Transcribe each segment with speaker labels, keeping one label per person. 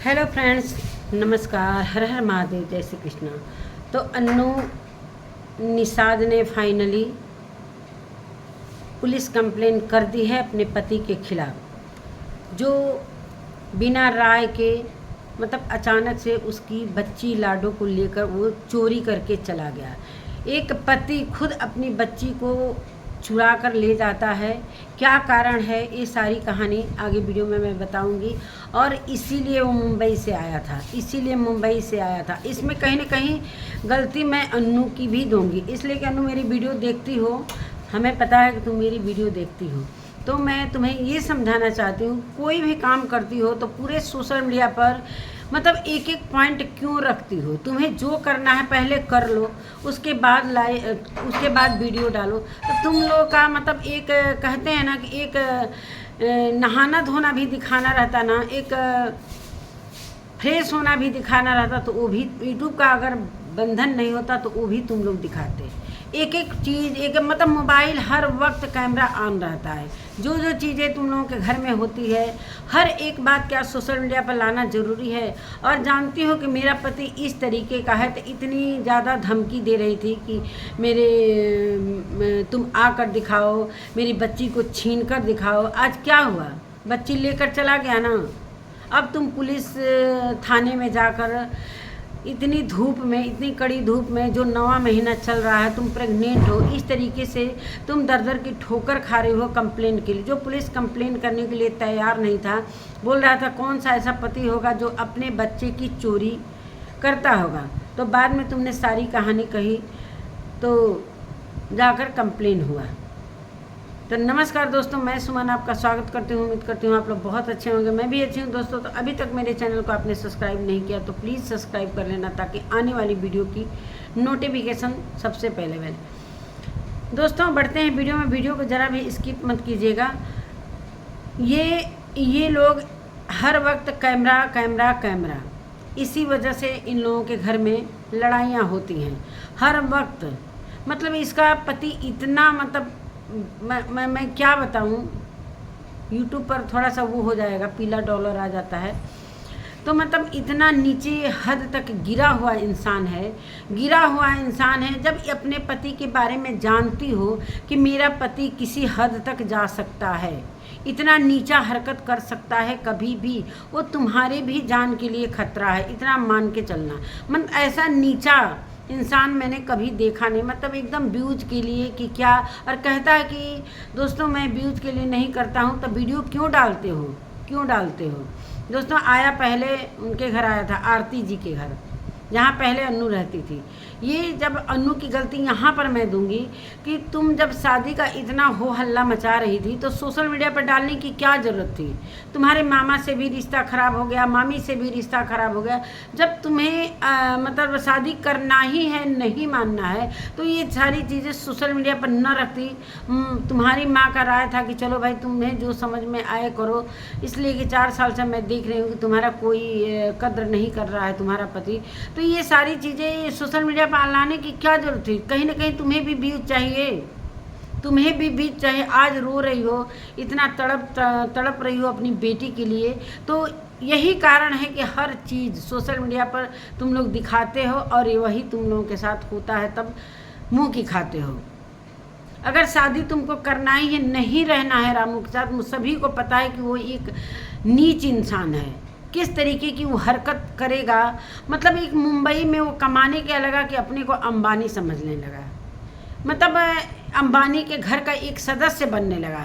Speaker 1: Hello friends, नमस्कार। हर हर महादेव, जय श्री कृष्णा। तो अन्नू निषाद ने फाइनली पुलिस कंप्लेन कर दी है अपने पति के खिलाफ, जो बिना राय के मतलब अचानक से उसकी बच्ची लाडो को लेकर वो चोरी करके चला गया। एक पति खुद अपनी बच्ची को चुरा कर ले जाता है, क्या कारण है ये सारी कहानी आगे वीडियो में मैं बताऊंगी। और इसीलिए वो मुंबई से आया था। इसमें कहीं ना कहीं गलती मैं अन्नू की भी दूंगी, इसलिए कि अन्नू मेरी वीडियो देखती हो, हमें पता है कि तुम मेरी वीडियो देखती हो, तो मैं तुम्हें ये समझाना चाहती हूँ, कोई भी काम करती हो तो पूरे सोशल मीडिया पर मतलब एक एक पॉइंट क्यों रखती हो। तुम्हें जो करना है पहले कर लो, उसके बाद वीडियो डालो। तो तुम लोग का मतलब एक कहते हैं ना कि एक नहाना धोना भी दिखाना रहता ना, एक फ्रेश होना भी दिखाना रहता, तो वो भी यूट्यूब का अगर बंधन नहीं होता तो वो भी तुम लोग दिखाते। एक एक चीज़ एक मतलब मोबाइल हर वक्त कैमरा ऑन रहता है, जो जो चीज़ें तुम लोगों के घर में होती है हर एक बात क्या सोशल मीडिया पर लाना ज़रूरी है। और जानती हो कि मेरा पति इस तरीके का है, तो इतनी ज़्यादा धमकी दे रही थी कि तुम आकर दिखाओ, मेरी बच्ची को छीन कर दिखाओ। आज क्या हुआ, बच्ची लेकर चला गया ना। अब तुम पुलिस थाने में जाकर इतनी धूप में, इतनी कड़ी धूप में, जो 9वां महीना चल रहा है, तुम प्रेग्नेंट हो, इस तरीके से तुम दर दर की ठोकर खा रहे हो कंप्लेन के लिए। जो पुलिस कंप्लेन करने के लिए तैयार नहीं था, बोल रहा था कौन सा ऐसा पति होगा जो अपने बच्चे की चोरी करता होगा। तो बाद में तुमने सारी कहानी कही तो जाकर कंप्लेन हुआ। तो नमस्कार दोस्तों, मैं सुमन आपका स्वागत करती हूँ। उम्मीद करती हूँ आप लोग बहुत अच्छे होंगे, मैं भी अच्छी हूँ दोस्तों। तो अभी तक मेरे चैनल को आपने सब्सक्राइब नहीं किया तो प्लीज़ सब्सक्राइब कर लेना, ताकि आने वाली वीडियो की नोटिफिकेशन सबसे पहले मिले। दोस्तों बढ़ते हैं वीडियो में, वीडियो को ज़रा भी स्किप मत कीजिएगा। ये लोग हर वक्त कैमरा कैमरा कैमरा, इसी वजह से इन लोगों के घर में लड़ाइयाँ होती हैं हर वक्त। मतलब इसका पति इतना मतलब मैं क्या बताऊं, यूट्यूब पर थोड़ा सा वो हो जाएगा, पीला डॉलर आ जाता है। तो मतलब इतना नीचे हद तक गिरा हुआ इंसान है। जब अपने पति के बारे में जानती हो कि मेरा पति किसी हद तक जा सकता है, इतना नीचा हरकत कर सकता है कभी भी, वो तुम्हारे भी जान के लिए खतरा है, इतना मान के चलना। मतलब ऐसा नीचा इंसान मैंने कभी देखा नहीं। मतलब एकदम व्यूज के लिए कि क्या, और कहता है कि दोस्तों मैं व्यूज के लिए नहीं करता हूँ, तो वीडियो क्यों डालते हो। दोस्तों आया पहले उनके घर आया था, आरती जी के घर, जहाँ पहले अन्नू रहती थी। ये जब अन्नू की गलती यहाँ पर मैं दूंगी कि तुम जब शादी का इतना हो हल्ला मचा रही थी तो सोशल मीडिया पर डालने की क्या ज़रूरत थी। तुम्हारे मामा से भी रिश्ता ख़राब हो गया, मामी से भी रिश्ता ख़राब हो गया। जब तुम्हें मतलब शादी करना ही है, नहीं मानना है, तो ये सारी चीज़ें सोशल मीडिया पर न रखती। तुम्हारी माँ का राय था कि चलो भाई तुम्हें जो समझ में आए करो, इसलिए कि 4 साल से मैं देख रही हूँ कि तुम्हारा कोई कद्र नहीं कर रहा है तुम्हारा पति। तो ये सारी चीज़ें सोशल मीडिया पर लाने की क्या जरूरत थी। कहीं ना कहीं तुम्हें भी व्यूज चाहिए। आज रो रही हो, इतना तड़प रही हो अपनी बेटी के लिए, तो यही कारण है कि हर चीज़ सोशल मीडिया पर तुम लोग दिखाते हो, और ये वही तुम लोगों के साथ होता है, तब मुंह की खाते हो। अगर शादी तुमको करना ही है, नहीं रहना है रामू के साथ, सभी को पता है कि वो एक नीच इंसान है, किस तरीके की वो हरकत करेगा। मतलब एक मुंबई में वो कमाने क्या लगा कि अपने को अंबानी समझने लगा, मतलब अंबानी के घर का एक सदस्य बनने लगा।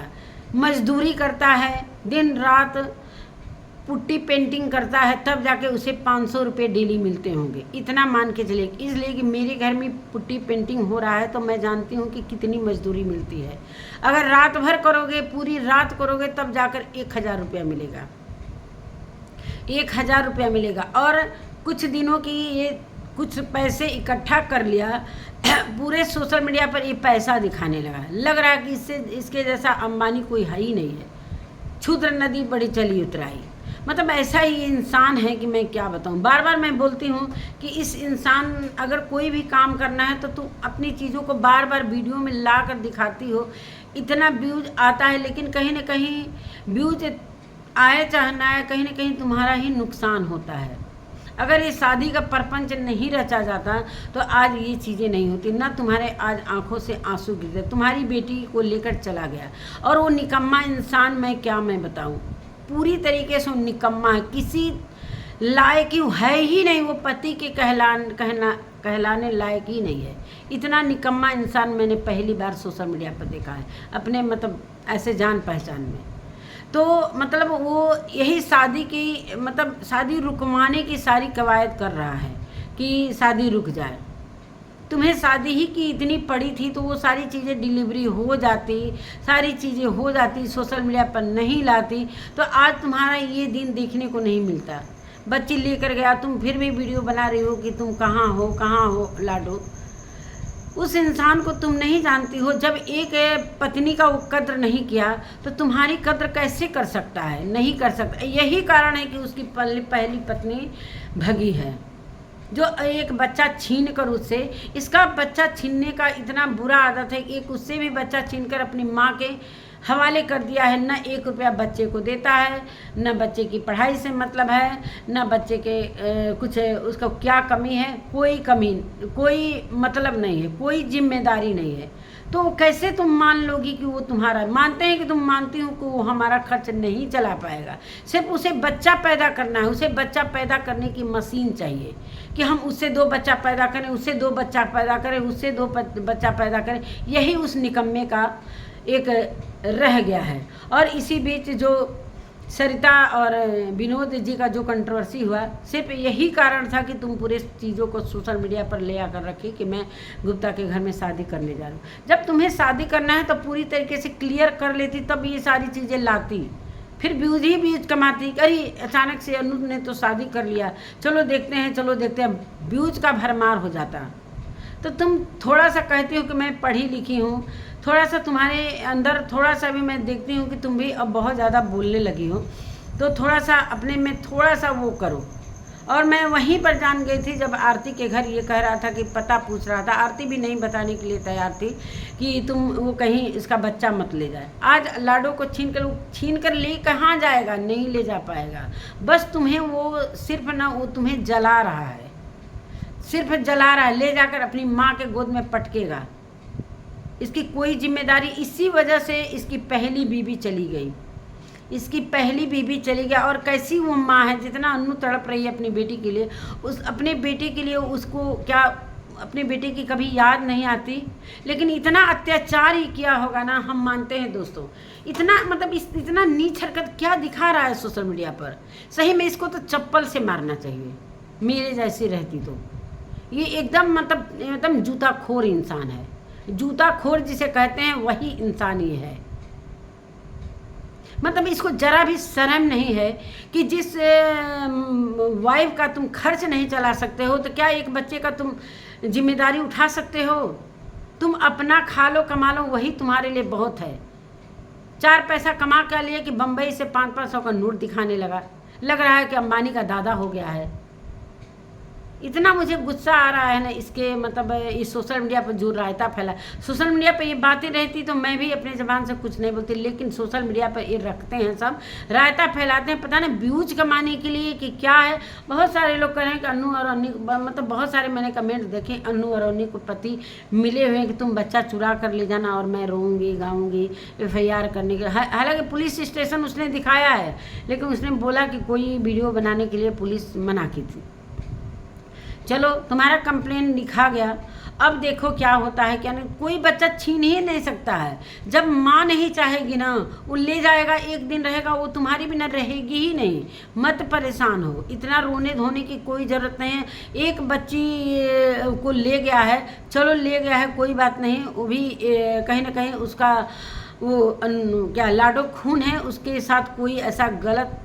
Speaker 1: मजदूरी करता है, दिन रात पुट्टी पेंटिंग करता है, तब जाके उसे 500 रुपये डेली मिलते होंगे, इतना मान के चले। इसलिए कि मेरे घर में पुट्टी पेंटिंग हो रहा है तो मैं जानती हूँ कि कितनी मजदूरी मिलती है। अगर रात भर करोगे, पूरी रात करोगे, तब जाकर 1000 रुपया मिलेगा, 1000 रुपया मिलेगा। और कुछ दिनों की ये कुछ पैसे इकट्ठा कर लिया, पूरे सोशल मीडिया पर ये पैसा दिखाने लग रहा है कि इसके जैसा अंबानी कोई है ही नहीं है। क्षुद्र नदी बड़ी चली उतराई। मतलब ऐसा ही इंसान है कि मैं क्या बताऊं। बार बार मैं बोलती हूं कि इस इंसान, अगर कोई भी काम करना है तो तुम अपनी चीज़ों को बार बार वीडियो में ला कर दिखाती हो, इतना व्यूज आता है, लेकिन कहीं ना कहीं व्यूज आए चाहे ना आए, कहीं ना कहीं तुम्हारा ही नुकसान होता है। अगर ये शादी का प्रपंच नहीं रचा जाता तो आज ये चीज़ें नहीं होती, ना तुम्हारे आज आंखों से आंसू गिरते। तुम्हारी बेटी को लेकर चला गया और वो निकम्मा इंसान, मैं बताऊं, पूरी तरीके से वो निकम्मा है, किसी लायक है ही नहीं, वो पति के कहलाने लायक ही नहीं है। इतना निकम्मा इंसान मैंने पहली बार सोशल मीडिया पर देखा है, अपने मतलब ऐसे जान पहचान में। तो मतलब वो यही शादी की मतलब शादी रुकवाने की सारी कवायद कर रहा है कि शादी रुक जाए। तुम्हें शादी ही की इतनी पड़ी थी तो वो सारी चीज़ें डिलीवरी हो जाती, सारी चीज़ें हो जाती, सोशल मीडिया पर नहीं लाती तो आज तुम्हारा ये दिन देखने को नहीं मिलता। बच्ची लेकर गया, तुम फिर भी वीडियो बना रही हो कि तुम कहाँ हो लाडो। उस इंसान को तुम नहीं जानती हो। जब एक पत्नी का वो कद्र नहीं किया तो तुम्हारी कद्र कैसे कर सकता है? नहीं कर सकता। यही कारण है कि उसकी पहली पत्नी भगी है, जो एक बच्चा छीन कर उससे, इसका बच्चा छीनने का इतना बुरा आदत है कि एक उससे भी बच्चा छीनकर अपनी माँ के हवाले कर दिया है। न 1 रुपया बच्चे को देता है, न बच्चे की पढ़ाई से मतलब है, न बच्चे के कुछ उसका क्या कमी है, कोई कमी, कोई मतलब नहीं है, कोई जिम्मेदारी नहीं है। तो कैसे तुम मान लोगी कि वो तुम्हारा? मानते हैं कि तुम मानती हो कि वो हमारा खर्च नहीं चला पाएगा। सिर्फ उसे बच्चा पैदा करना है, उसे बच्चा पैदा करने की मशीन चाहिए कि हम उससे 2 बच्चा पैदा करें, उससे 2 बच्चा पैदा करें, उससे 2 बच्चा पैदा करें। यही उस निकम्मे का एक रह गया है। और इसी बीच जो सरिता और विनोद जी का जो कंट्रोवर्सी हुआ, सिर्फ यही कारण था कि तुम पूरे चीज़ों को सोशल मीडिया पर ले आकर रखी कि मैं गुप्ता के घर में शादी करने जा रही हूँ। जब तुम्हें शादी करना है तो पूरी तरीके से क्लियर कर लेती, तब ये सारी चीज़ें लाती। फिर व्यूज कमाती। अरे अचानक से अनु ने तो शादी कर लिया, चलो देखते हैं, व्यूज का भरमार हो जाता। तो तुम थोड़ा सा कहती हो कि मैं पढ़ी लिखी हूँ, थोड़ा सा तुम्हारे अंदर थोड़ा सा भी मैं देखती हूँ कि तुम भी अब बहुत ज़्यादा बोलने लगी हो, तो थोड़ा सा अपने में थोड़ा सा वो करो। और मैं वहीं पर जान गई थी जब आरती के घर ये कह रहा था कि पता पूछ रहा था। आरती भी नहीं बताने के लिए तैयार थी कि तुम वो कहीं इसका बच्चा मत ले जाए। आज लाडो को छीन कर ले कहाँ जाएगा? नहीं ले जा पाएगा। बस तुम्हें वो सिर्फ ना वो तुम्हें जला रहा है, सिर्फ जला रहा है। ले जाकर अपनी माँ के गोद में पटकेगा। इसकी कोई जिम्मेदारी, इसी वजह से इसकी पहली बीवी चली गई, इसकी पहली बीवी चली गया। और कैसी वो माँ है, जितना अनु तड़प रही है अपनी बेटी के लिए, उस अपने बेटे के लिए उसको क्या अपने बेटे की कभी याद नहीं आती? लेकिन इतना अत्याचार ही किया होगा ना, हम मानते हैं दोस्तों। इतना मतलब इतना नीच हरकत क्या दिखा रहा है सोशल मीडिया पर। सही में इसको तो चप्पल से मारना चाहिए, मेरे जैसी रहती तो। ये एकदम जूताखोर इंसान है। जूताखोर जिसे कहते हैं वही इंसान ये है। मतलब इसको जरा भी शर्म नहीं है कि जिस वाइफ का तुम खर्च नहीं चला सकते हो तो क्या एक बच्चे का तुम जिम्मेदारी उठा सकते हो? तुम अपना खा लो कमा लो, वही तुम्हारे लिए बहुत है। 4 पैसा कमा कर लिए कि बम्बई से 500-500 का नोट दिखाने लग रहा है कि अंबानी का दादा हो गया है। इतना मुझे गुस्सा आ रहा है ना इसके मतलब इस सोशल मीडिया पर जो रायता फैला। सोशल मीडिया पर ये बातें रहती तो मैं भी अपने ज़बान से कुछ नहीं बोलती, लेकिन सोशल मीडिया पर ये रखते हैं, सब रायता फैलाते हैं, पता नहीं व्यूज कमाने के लिए कि क्या है। बहुत सारे लोग कह रहे हैं कि अनु और अन्नी, मतलब बहुत सारे मैंने कमेंट देखे, अनु और अन्नी को पति मिले हुए हैं कि तुम बच्चा चुरा कर ले जाना और मैं रोऊंगी गाऊंगी FIR करने के। हालांकि पुलिस स्टेशन उसने दिखाया है, लेकिन उसने बोला कि कोई वीडियो बनाने के लिए पुलिस मना की थी। चलो तुम्हारा कंप्लेन लिखा गया, अब देखो क्या होता है क्या नहीं। कोई बच्चा छीन ही नहीं सकता है। जब माँ नहीं चाहेगी ना, वो ले जाएगा, एक दिन रहेगा, वो तुम्हारी बिना रहेगी ही नहीं। मत परेशान हो, इतना रोने धोने की कोई ज़रूरत नहीं है। एक बच्ची को ले गया है, चलो ले गया है, कोई बात नहीं। वो भी कहीं ना कहीं उसका वो क्या लाडो खून है, उसके साथ कोई ऐसा गलत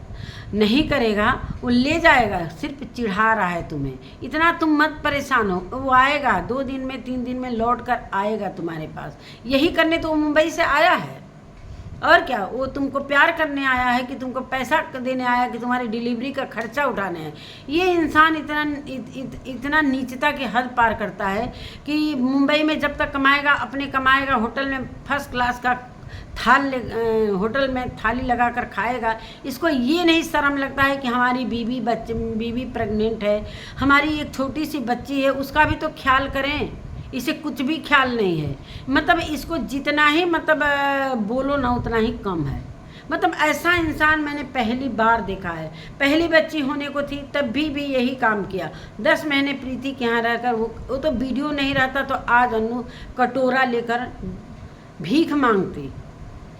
Speaker 1: नहीं करेगा, वो ले जाएगा, सिर्फ चिढ़ा रहा है तुम्हें। इतना तुम मत परेशान हो, वो आएगा 2 दिन में 3 दिन में लौट कर आएगा तुम्हारे पास। यही करने तो वो मुंबई से आया है, और क्या, वो तुमको प्यार करने आया है कि तुमको पैसा देने आया कि तुम्हारी डिलीवरी का खर्चा उठाने है। ये इंसान इतना नीचता की हद पार करता है कि मुंबई में जब तक कमाएगा, अपने कमाएगा, होटल में फर्स्ट क्लास का होटल में थाली लगाकर खाएगा, इसको ये नहीं शर्म लगता है कि हमारी बीवी प्रेग्नेंट है, हमारी एक छोटी सी बच्ची है, उसका भी तो ख्याल करें। इसे कुछ भी ख्याल नहीं है। मतलब इसको जितना ही बोलो ना उतना ही कम है। मतलब ऐसा इंसान मैंने पहली बार देखा है। पहली बच्ची होने को थी तब भी यही काम किया। 10 महीने प्रीति के यहाँ रहकर वो तो वीडियो नहीं रहता तो आज अन्नू कटोरा लेकर भीख मांगती,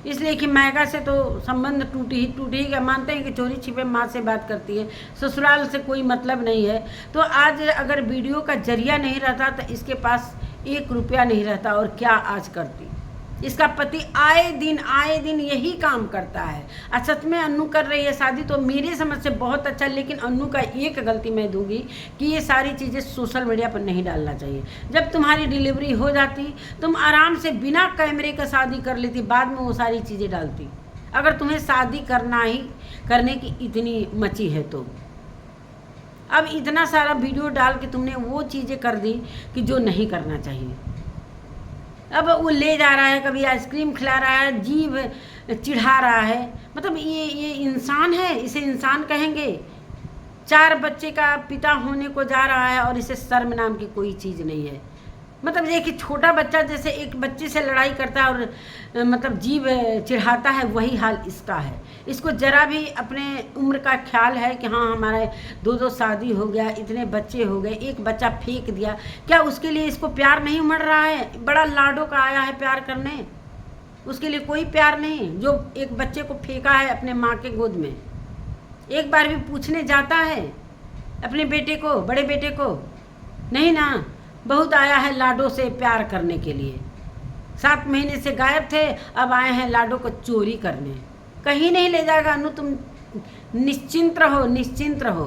Speaker 1: इसलिए कि मायका से तो संबंध टूटी ही क्या मानते हैं कि चोरी छिपे माँ से बात करती है, ससुराल से कोई मतलब नहीं है। तो आज अगर वीडियो का जरिया नहीं रहता तो इसके पास 1 रुपया नहीं रहता, और क्या आज करती। इसका पति आए दिन यही काम करता है। सच में अन्नू कर रही है शादी तो मेरी समझ से बहुत अच्छा, लेकिन अन्नू का एक गलती मैं दूंगी कि ये सारी चीज़ें सोशल मीडिया पर नहीं डालना चाहिए। जब तुम्हारी डिलीवरी हो जाती तुम आराम से बिना कैमरे का शादी कर लेती, बाद में वो सारी चीज़ें डालती। अगर तुम्हें शादी करने की इतनी मची है तो अब इतना सारा वीडियो डाल के तुमने वो चीज़ें कर दी कि जो नहीं करना चाहिए। अब वो ले जा रहा है, कभी आइसक्रीम खिला रहा है, जीभ चिढ़ा रहा है। मतलब ये इंसान है, इसे इंसान कहेंगे? 4 बच्चे का पिता होने को जा रहा है और इसे शर्म नाम की कोई चीज़ नहीं है। मतलब ये कि छोटा बच्चा जैसे एक बच्चे से लड़ाई करता है और मतलब जीभ चिढ़ाता है, वही हाल इसका है। इसको ज़रा भी अपने उम्र का ख्याल है कि हाँ हमारा 2 शादी हो गया, इतने बच्चे हो गए, एक बच्चा फेंक दिया, क्या उसके लिए इसको प्यार नहीं उमड़ रहा है? बड़ा लाडो का आया है प्यार करने, उसके लिए कोई प्यार नहीं। जो एक बच्चे को फेंका है अपने माँ के गोद में, एक बार भी पूछने जाता है अपने बेटे को, बड़े बेटे को? नहीं ना। बहुत आया है लाडो से प्यार करने के लिए। 7 महीने से गायब थे, अब आए हैं लाडो को चोरी करने। कहीं नहीं ले जाएगा अन्नू, तुम निश्चिंत रहो,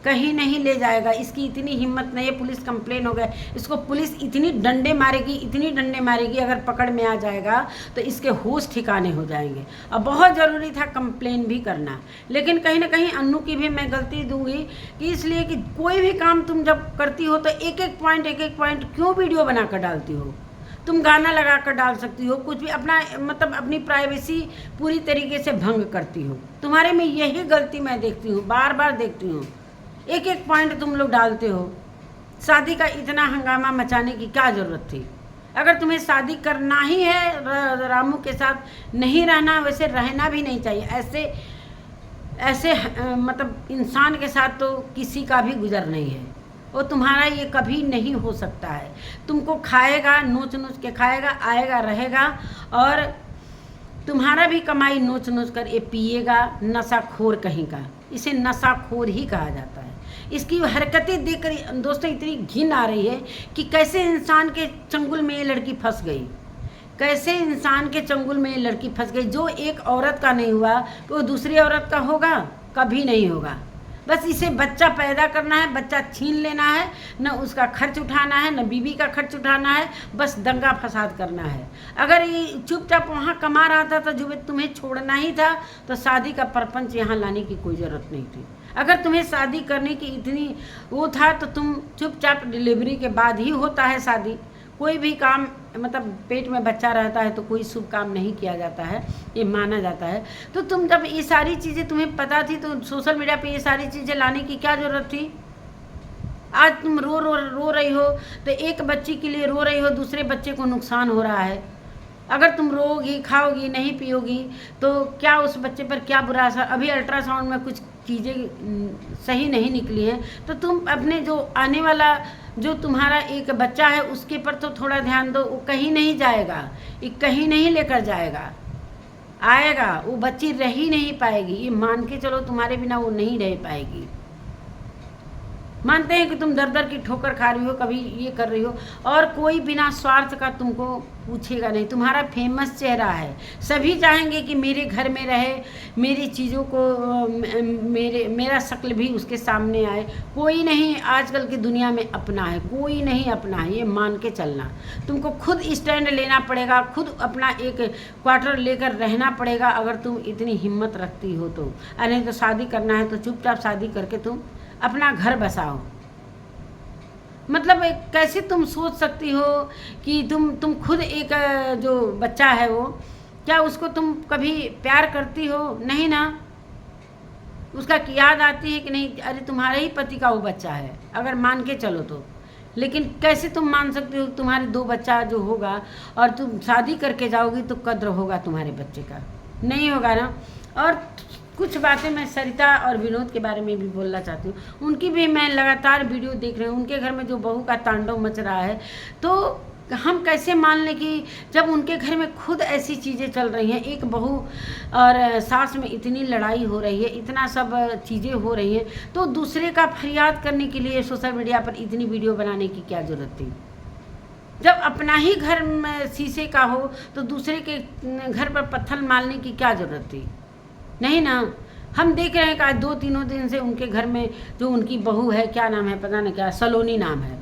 Speaker 1: कहीं नहीं ले जाएगा। इसकी इतनी हिम्मत नहीं है, पुलिस कंप्लेन हो गया, इसको पुलिस इतनी डंडे मारेगी अगर पकड़ में आ जाएगा तो इसके होश ठिकाने हो जाएंगे। अब बहुत ज़रूरी था कंप्लेन भी करना, लेकिन कहीं ना कहीं अन्नू की भी मैं गलती दूंगी कि इसलिए कि कोई भी काम तुम जब करती हो तो एक एक पॉइंट क्यों वीडियो बनाकर डालती हो? तुम गाना लगा कर डाल सकती हो, कुछ भी अपना मतलब अपनी प्राइवेसी पूरी तरीके से भंग करती हो। तुम्हारे में यही गलती मैं देखती हूँ, बार देखती हूँ। एक एक पॉइंट तुम लोग डालते हो। शादी का इतना हंगामा मचाने की क्या ज़रूरत थी? अगर तुम्हें शादी करना ही है, रामू के साथ नहीं रहना, वैसे रहना भी नहीं चाहिए। ऐसे मतलब इंसान के साथ तो किसी का भी गुजर नहीं है, और तुम्हारा ये कभी नहीं हो सकता है। तुमको खाएगा, नोच के खाएगा, आएगा रहेगा, और तुम्हारा भी कमाई नोच कर ये पिएगा। नशाखोर कहीं का, इसे नशाखोर ही कहा जाता है। इसकी हरकतें देखकर दोस्तों इतनी घिन आ रही है कि कैसे इंसान के चंगुल में ये लड़की फंस गई, कैसे इंसान के चंगुल में ये लड़की फंस गई। जो एक औरत का नहीं हुआ तो वो दूसरी औरत का होगा? कभी नहीं होगा। बस इसे बच्चा पैदा करना है, बच्चा छीन लेना है, न उसका खर्च उठाना है, न बीवी का खर्च उठाना है, बस दंगा फसाद करना है। अगर ये चुपचाप वहाँ कमा रहा था तो जो तुम्हें छोड़ना ही था तो शादी का प्रपंच यहाँ लाने की कोई ज़रूरत नहीं थी। अगर तुम्हें शादी करने की इतनी वो था तो तुम चुपचाप, डिलीवरी के बाद ही होता है शादी। कोई भी काम मतलब पेट में बच्चा रहता है तो कोई शुभ काम नहीं किया जाता है, ये माना जाता है। तो तुम जब ये सारी चीज़ें तुम्हें पता थी तो सोशल मीडिया पे ये सारी चीज़ें लाने की क्या ज़रूरत थी? आज तुम रो रही हो तो एक बच्ची के लिए रो रही हो, दूसरे बच्चे को नुकसान हो रहा है। अगर तुम रोगी, खाओगी, नहीं पियोगी तो क्या उस बच्चे पर क्या बुरा असर? अभी अल्ट्रासाउंड में कुछ चीज़ें सही नहीं निकली हैं तो तुम अपने जो आने वाला जो तुम्हारा एक बच्चा है उसके पर तो थोड़ा ध्यान दो। वो कहीं नहीं जाएगा, ये कहीं नहीं लेकर जाएगा, आएगा, वो बच्ची रह ही नहीं पाएगी। ये मान के चलो, तुम्हारे बिना वो नहीं रह पाएगी। मानते हैं कि तुम दर की ठोकर खा रही हो, कभी ये कर रही हो, और कोई बिना स्वार्थ का तुमको पूछेगा नहीं। तुम्हारा फेमस चेहरा है, सभी चाहेंगे कि मेरे घर में रहे, मेरी चीज़ों को मेरा शक्ल भी उसके सामने आए। कोई नहीं आजकल की दुनिया में अपना है, कोई नहीं अपना है, ये मान के चलना। तुमको खुद स्टैंड लेना पड़ेगा, खुद अपना एक क्वार्टर लेकर रहना पड़ेगा अगर तुम इतनी हिम्मत रखती हो तो। नहीं तो शादी करना है तो चुपचाप शादी करके तुम अपना घर बसाओ। मतलब कैसे तुम सोच सकती हो कि तुम खुद एक जो बच्चा है वो क्या उसको तुम कभी प्यार करती हो? नहीं ना। उसका याद आती है कि नहीं, अरे तुम्हारे ही पति का वो बच्चा है, अगर मान के चलो तो। लेकिन कैसे तुम मान सकते हो तुम्हारे 2 बच्चा जो होगा और तुम शादी करके जाओगी तो कद्र होगा तुम्हारे बच्चे का? नहीं होगा ना। और कुछ बातें मैं सरिता और विनोद के बारे में भी बोलना चाहती हूँ। उनकी भी मैं लगातार वीडियो देख रही हूँ। उनके घर में जो बहू का तांडव मच रहा है, तो हम कैसे मान लें कि जब उनके घर में खुद ऐसी चीज़ें चल रही हैं, एक बहू और सास में इतनी लड़ाई हो रही है, इतना सब चीज़ें हो रही हैं, तो दूसरे का फरियाद करने के लिए सोशल मीडिया पर इतनी वीडियो बनाने की क्या ज़रूरत थी? जब अपना ही घर में शीशे का हो तो दूसरे के घर पर पत्थर मारने की क्या ज़रूरत थी? नहीं ना। हम देख रहे हैं कि आज 2-3 दिन से उनके घर में जो उनकी बहू है, क्या नाम है पता नहीं, क्या सलोनी नाम है,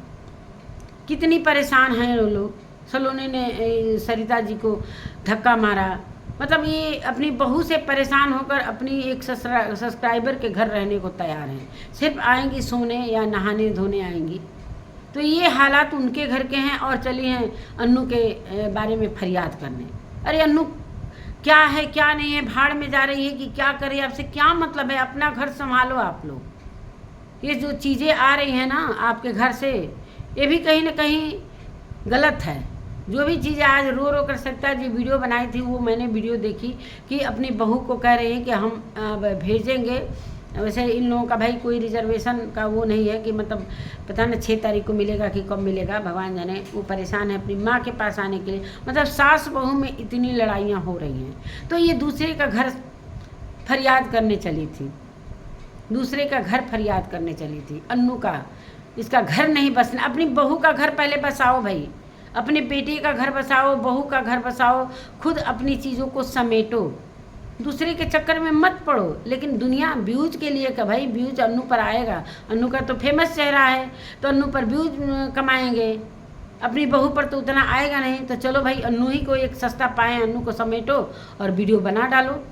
Speaker 1: कितनी परेशान हैं वो लोग। सलोनी ने सरिता जी को धक्का मारा। मतलब ये अपनी बहू से परेशान होकर अपनी एक सब्सक्राइबर के घर रहने को तैयार हैं, सिर्फ आएंगी सोने या नहाने धोने आएंगी। तो ये हालात उनके घर के हैं और चली हैं अन्नू के बारे में फरियाद करने। अरे अन्नू क्या है क्या नहीं है, भाड़ में जा रही है कि क्या करे, आपसे क्या मतलब है? अपना घर संभालो आप लोग। ये जो चीज़ें आ रही हैं ना आपके घर से, ये भी कहीं ना कहीं गलत है। जो भी चीज़ें आज रो रो कर सरिता जी वीडियो बनाई थी, वो मैंने वीडियो देखी कि अपनी बहू को कह रहे हैं कि हम भेजेंगे। वैसे इन लोगों का भाई कोई रिजर्वेशन का वो नहीं है कि मतलब पता ना 6 तारीख को मिलेगा कि कब मिलेगा, भगवान जाने। वो परेशान है अपनी माँ के पास आने के लिए। मतलब सास बहू में इतनी लड़ाइयाँ हो रही हैं, तो ये दूसरे का घर फरियाद करने चली थी, दूसरे का घर फरियाद करने चली थी। अन्नू का इसका घर नहीं बसना, अपनी बहू का घर पहले बसाओ भाई, अपने बेटे का घर बसाओ, बहू का घर बसाओ, खुद अपनी चीज़ों को समेटो, दूसरे के चक्कर में मत पड़ो। लेकिन दुनिया व्यूज के लिए का भाई, व्यूज अन्नू पर आएगा, अन्नू का तो फेमस चेहरा है तो अन्नू पर व्यूज कमाएंगे, अपनी बहू पर तो उतना आएगा नहीं। तो चलो भाई अन्नू ही को एक सस्ता पाएँ, अन्नू को समेटो और वीडियो बना डालो।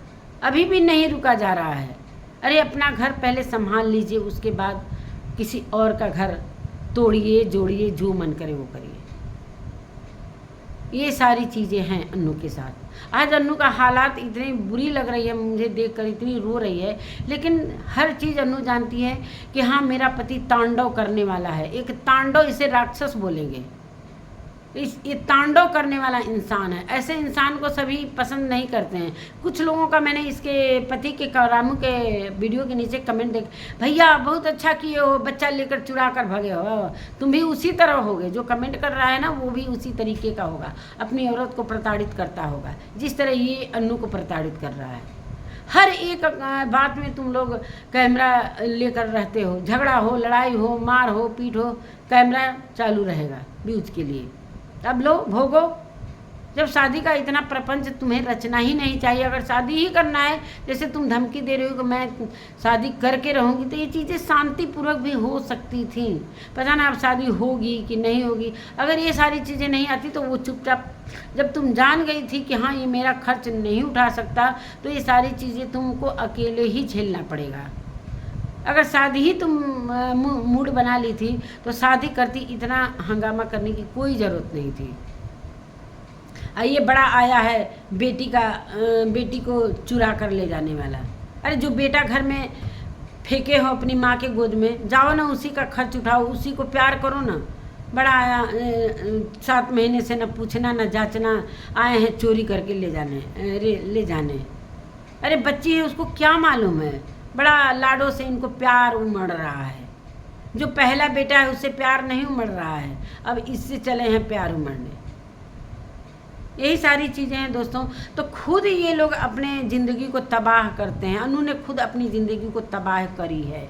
Speaker 1: अभी भी नहीं रुका जा रहा है। अरे अपना घर पहले संभाल लीजिए, उसके बाद किसी और का घर तोड़िए जोड़िए, जो मन करे वो करिए। ये सारी चीज़ें हैं अन्नू के साथ। आज अन्नू का हालात इतनी बुरी लग रही है मुझे देखकर, इतनी रो रही है, लेकिन हर चीज़ अन्नू जानती है कि हाँ मेरा पति तांडव करने वाला है। एक तांडव, इसे राक्षस बोलेंगे। ये तांडव करने वाला इंसान है। ऐसे इंसान को सभी पसंद नहीं करते हैं। कुछ लोगों का मैंने इसके पति के रामू के वीडियो के नीचे कमेंट देख, भैया बहुत अच्छा किए हो, बच्चा लेकर चुरा कर भगे हो, तुम भी उसी तरह होगे। जो कमेंट कर रहा है ना वो भी उसी तरीके का होगा, अपनी औरत को प्रताड़ित करता होगा जिस तरह ये अन्नू को प्रताड़ित कर रहा है। हर एक बात में तुम लोग कैमरा लेकर रहते हो, झगड़ा हो, लड़ाई हो, मार हो, पीट हो, कैमरा चालू रहेगा व्यूज के लिए। अब लो भोगो। जब शादी का इतना प्रपंच तुम्हें रचना ही नहीं चाहिए, अगर शादी ही करना है, जैसे तुम धमकी दे रहे हो कि मैं शादी करके रहूँगी, तो ये चीज़ें शांतिपूर्वक भी हो सकती थी। पता ना अब शादी होगी कि नहीं होगी। अगर ये सारी चीज़ें नहीं आती तो वो चुपचाप, जब तुम जान गई थी कि हाँ ये मेरा खर्च नहीं उठा सकता, तो ये सारी चीज़ें तुमको अकेले ही झेलना पड़ेगा। अगर शादी ही तुम मूड बना ली थी तो शादी करती, इतना हंगामा करने की कोई ज़रूरत नहीं थी। ये बड़ा आया है बेटी को चुरा कर ले जाने वाला। अरे जो बेटा घर में फेंके हो अपनी माँ के गोद में, जाओ ना उसी का खर्च उठाओ, उसी को प्यार करो ना। बड़ा आया 7 महीने से न पूछना न जांचना, आए हैं चोरी करके ले जाने। अरे बच्ची है, उसको क्या मालूम है। बड़ा लाडों से इनको प्यार उमड़ रहा है। जो पहला बेटा है उससे प्यार नहीं उमड़ रहा है, अब इससे चले हैं प्यार उमड़ने। यही सारी चीज़ें हैं दोस्तों। तो खुद ये लोग अपने ज़िंदगी को तबाह करते हैं। अनु ने खुद अपनी ज़िंदगी को तबाह करी है।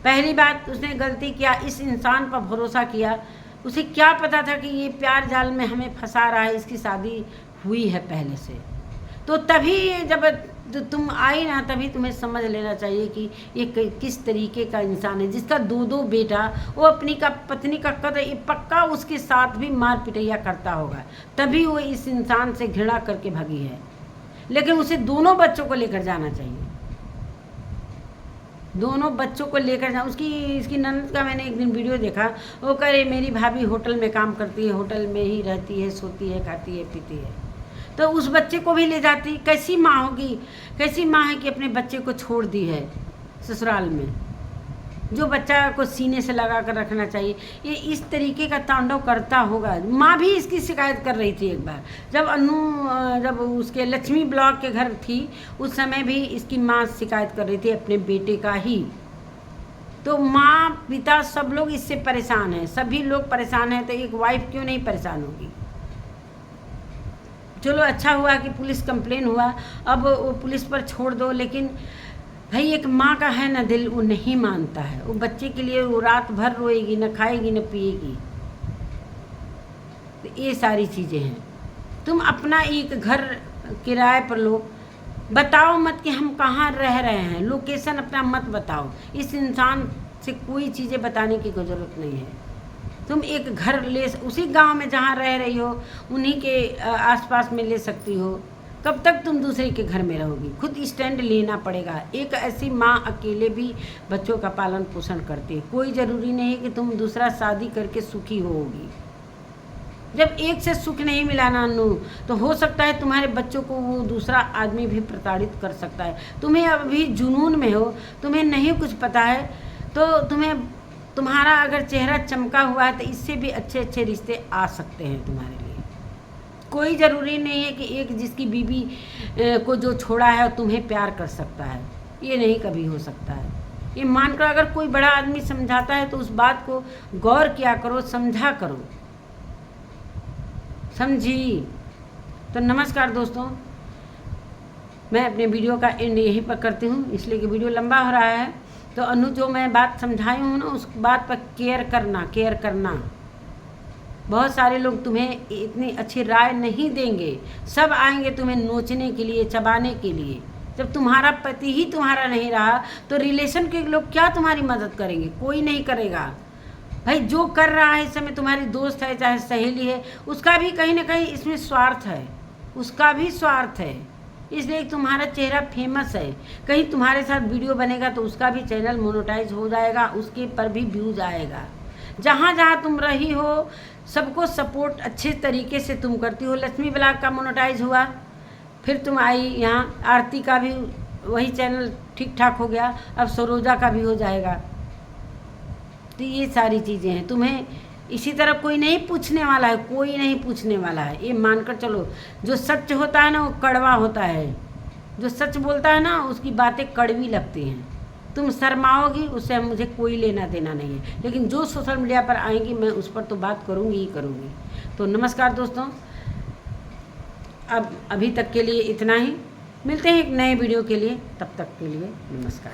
Speaker 1: पहली बात, उसने गलती किया, इस इंसान पर भरोसा किया। उसे क्या पता था कि ये प्यार जाल में हमें फंसा रहा है, इसकी शादी हुई है पहले से। तो तभी जब तुम आई ना, तभी तुम्हें समझ लेना चाहिए कि ये किस तरीके का इंसान है, जिसका 2 बेटा, वो अपनी पत्नी का कदर, ये पक्का उसके साथ भी मार पिटैया करता होगा, तभी वो इस इंसान से घृणा करके भागी है। लेकिन उसे दोनों बच्चों को लेकर जाना चाहिए, दोनों बच्चों को लेकर जाना। इसकी ननद का मैंने एक दिन वीडियो देखा, वो कह रही मेरी भाभी होटल में काम करती है, होटल में ही रहती है, सोती है, खाती है, पीती है। तो उस बच्चे को भी ले जाती। कैसी माँ होगी, कैसी माँ है कि अपने बच्चे को छोड़ दी है ससुराल में, जो बच्चा को सीने से लगा कर रखना चाहिए। ये इस तरीके का तांडव करता होगा। माँ भी इसकी शिकायत कर रही थी एक बार, जब उसके लक्ष्मी ब्लॉक के घर थी, उस समय भी इसकी माँ शिकायत कर रही थी अपने बेटे का ही। तो माँ पिता सब लोग इससे परेशान हैं, सभी लोग परेशान हैं, तो एक वाइफ क्यों नहीं परेशान होगी। चलो अच्छा हुआ कि पुलिस कंप्लेन हुआ, अब वो पुलिस पर छोड़ दो, लेकिन भाई एक माँ का है ना दिल, वो नहीं मानता है। वो बच्चे के लिए वो रात भर रोएगी, न खाएगी न पिएगी। तो ये सारी चीज़ें हैं। तुम अपना एक घर किराए पर लो, बताओ मत कि हम कहाँ रह रहे हैं, लोकेशन अपना मत बताओ। इस इंसान से कोई चीज़ें बताने की कोई ज़रूरत नहीं है। तुम एक घर ले, उसी गांव में जहाँ रह रही हो उन्हीं के आसपास में ले सकती हो। कब तक तुम दूसरे के घर में रहोगी, खुद स्टैंड लेना पड़ेगा। एक ऐसी माँ अकेले भी बच्चों का पालन पोषण करती है। कोई ज़रूरी नहीं है कि तुम दूसरा शादी करके सुखी होगी। जब एक से सुख नहीं मिला ना अनु, तो हो सकता है तुम्हारे बच्चों को वो दूसरा आदमी भी प्रताड़ित कर सकता है। तुम्हें अभी जुनून में हो, तुम्हें नहीं कुछ पता है, तो तुम्हारा अगर चेहरा चमका हुआ है तो इससे भी अच्छे अच्छे रिश्ते आ सकते हैं तुम्हारे लिए। कोई ज़रूरी नहीं है कि एक जिसकी बीवी को जो छोड़ा है तुम्हें प्यार कर सकता है, ये नहीं कभी हो सकता है। ये मानकर अगर कोई बड़ा आदमी समझाता है तो उस बात को गौर किया करो, समझा करो, समझी। तो नमस्कार दोस्तों, मैं अपने वीडियो का एंड यहीं पर करती हूँ, इसलिए कि वीडियो लंबा हो रहा है। तो अनु जो मैं बात समझाई हूँ ना, उस बात पर केयर करना। बहुत सारे लोग तुम्हें इतनी अच्छी राय नहीं देंगे, सब आएंगे तुम्हें नोचने के लिए, चबाने के लिए। जब तुम्हारा पति ही तुम्हारा नहीं रहा तो रिलेशन के लोग क्या तुम्हारी मदद करेंगे, कोई नहीं करेगा। भाई जो कर रहा है इस समय तुम्हारी दोस्त है चाहे सहेली है, उसका भी कहीं ना कहीं इसमें स्वार्थ है, उसका भी स्वार्थ है। इसलिए तुम्हारा चेहरा फेमस है, कहीं तुम्हारे साथ वीडियो बनेगा तो उसका भी चैनल मोनेटाइज हो जाएगा, उसके पर भी व्यूज आएगा। जहाँ जहाँ तुम रही हो सबको सपोर्ट अच्छे तरीके से तुम करती हो। लक्ष्मी ब्लॉग का मोनेटाइज हुआ, फिर तुम आई यहाँ, आरती का भी वही चैनल ठीक ठाक हो गया, अब सरोजा का भी हो जाएगा। तो ये सारी चीज़ें हैं। तुम्हें इसी तरह कोई नहीं पूछने वाला है, कोई नहीं पूछने वाला है, ये मानकर चलो। जो सच होता है ना वो कड़वा होता है, जो सच बोलता है ना उसकी बातें कड़वी लगती हैं। तुम शर्माओगी, उससे मुझे कोई लेना देना नहीं है, लेकिन जो सोशल मीडिया पर आएंगी मैं उस पर तो बात करूँगी ही करूँगी। तो नमस्कार दोस्तों, अब अभी तक के लिए इतना ही, मिलते हैं एक नए वीडियो के लिए, तब तक के लिए नमस्कार।